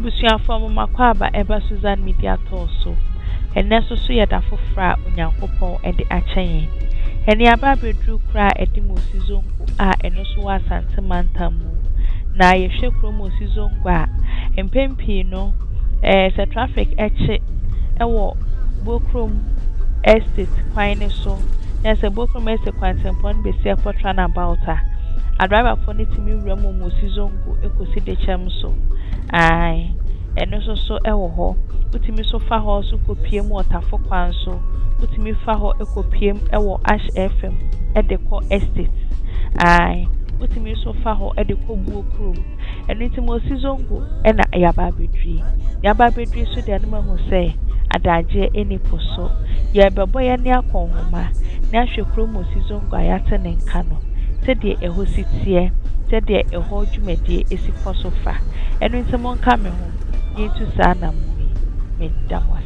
Abusia from Makwaba Eba Susan Media Torso. And Nesso yet a fufra Unyankopon and the Achain. And the Ababe drew cry at the Moshie Zongo and also was Santa Mantamu. Na ye shekro Moshie Zongo and Pempino as a traffic etche ewo Bokrum Estate Quine so as a Bokrum Estate Quantempon be see a portran about her. A driver for it to me Remo Moshie Zongo equosi de chamso. Aye, and also so ewo put me so far horse who PM water for Quanso, put me far ho eco PM ewo Ash FM at the core estate. Aye. Put me so far ho at the Kobu crew, and it's Moshie Zongo and a Yababidri. Yababidri so the animal who say, Adaje any poso, Yababoya near Conhoma, Nasho crew Moshie Zongo Ayatan and Cano. Said the eho sit here, said the eho jumedi is a sofa, and when someone coming home, into Sana Mui, made Damas.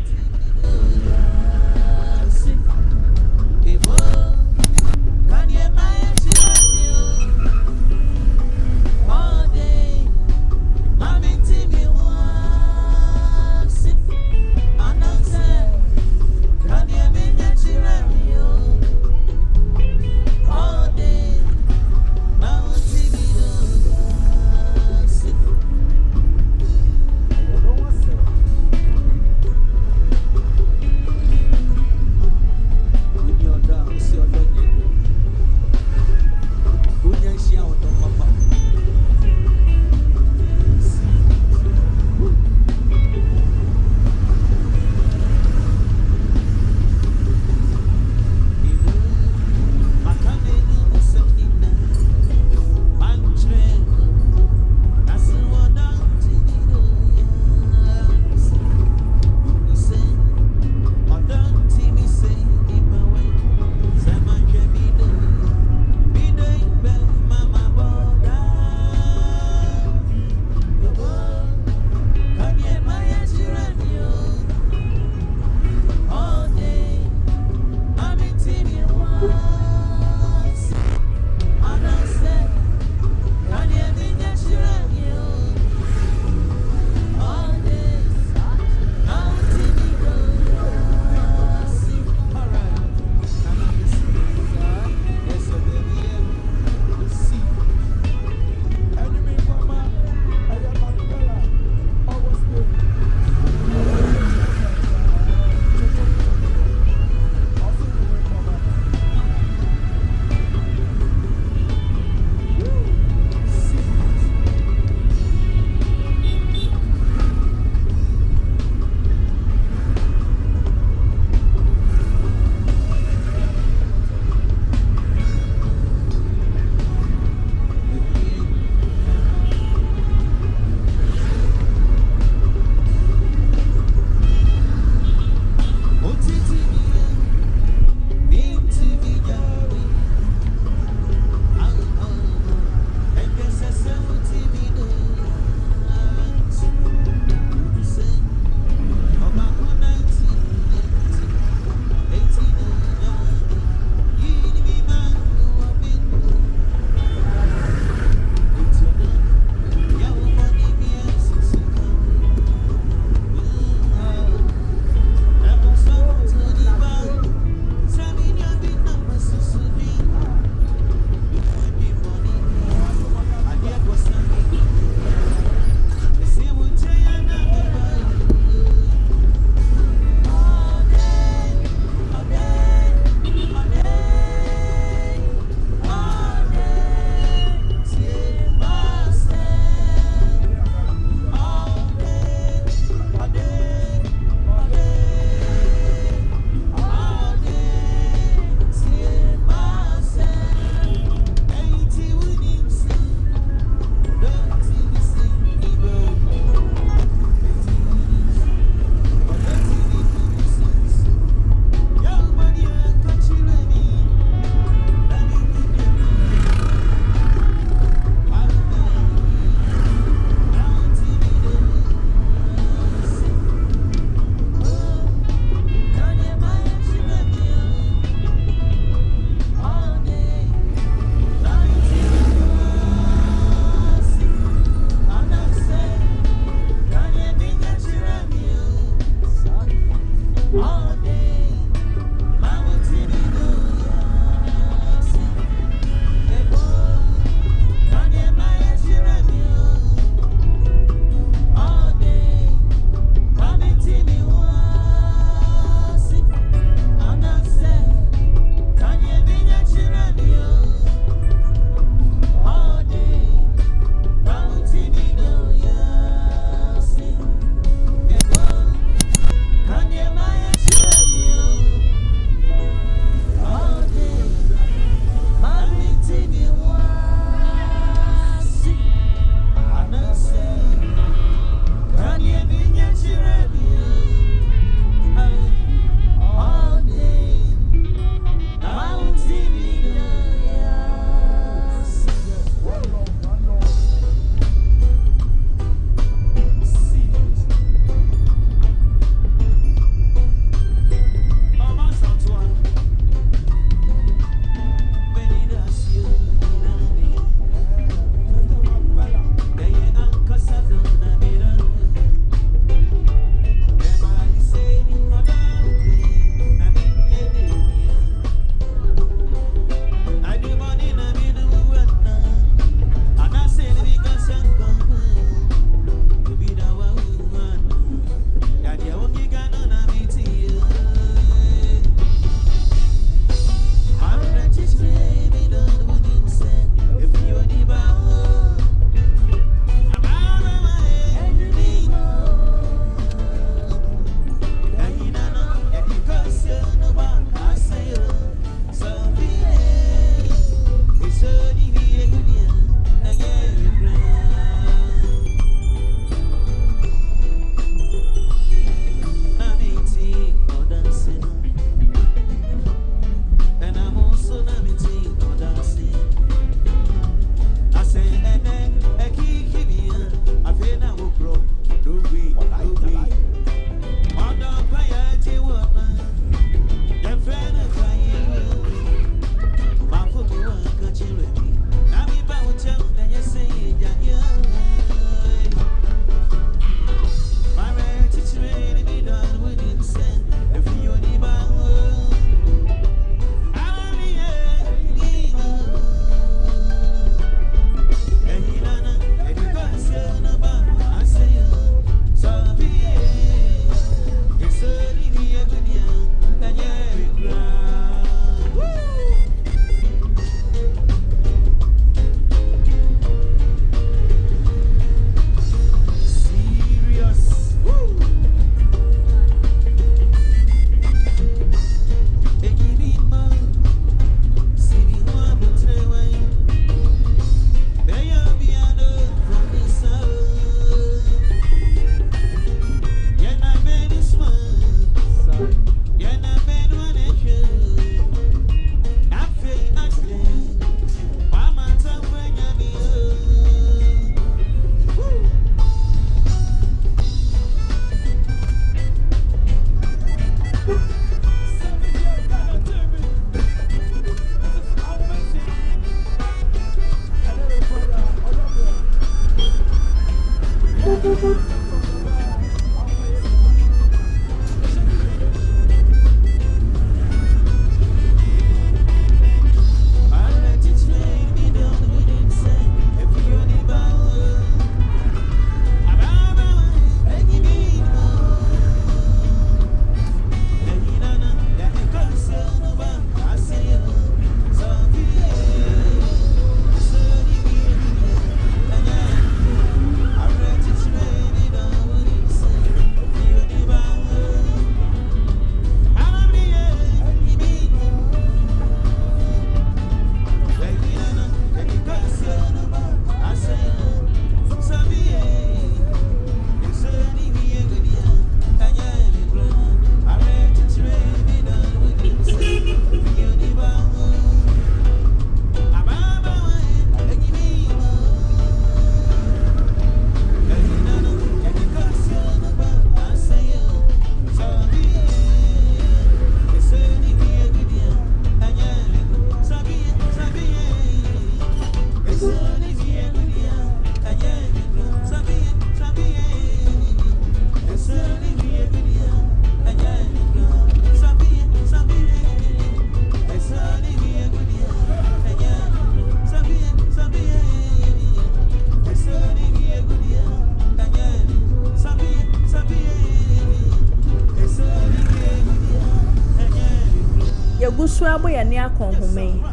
Yagusu aboya ni akonhome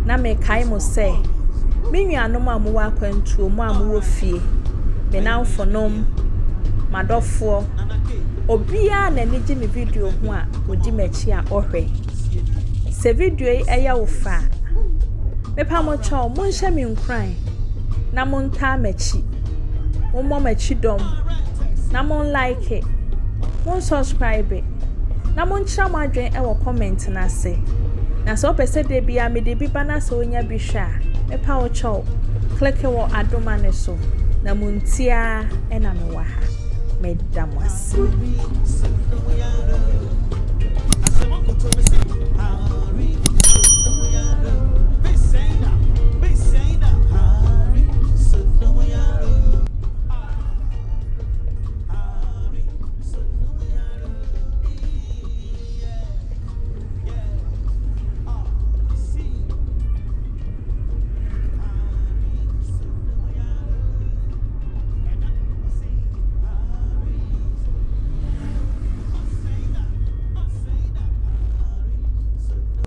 na me kai mo se me nuanom amu akwantuo mu amu wo fie me nanfonom madofo obia na nigi me video ho a odi machi a ohwe se video eya wo fa me pa mo chaw mo nhye me nkran na mo nta machi mo mo machi dom na mo like it mo subscribe na mo nchira mo adwen e wo comment na se na so pese de bia me de bi bana so onya bi hwa me pa wo chaw click wo adoma ne so na muntia e na me wa ha me damwas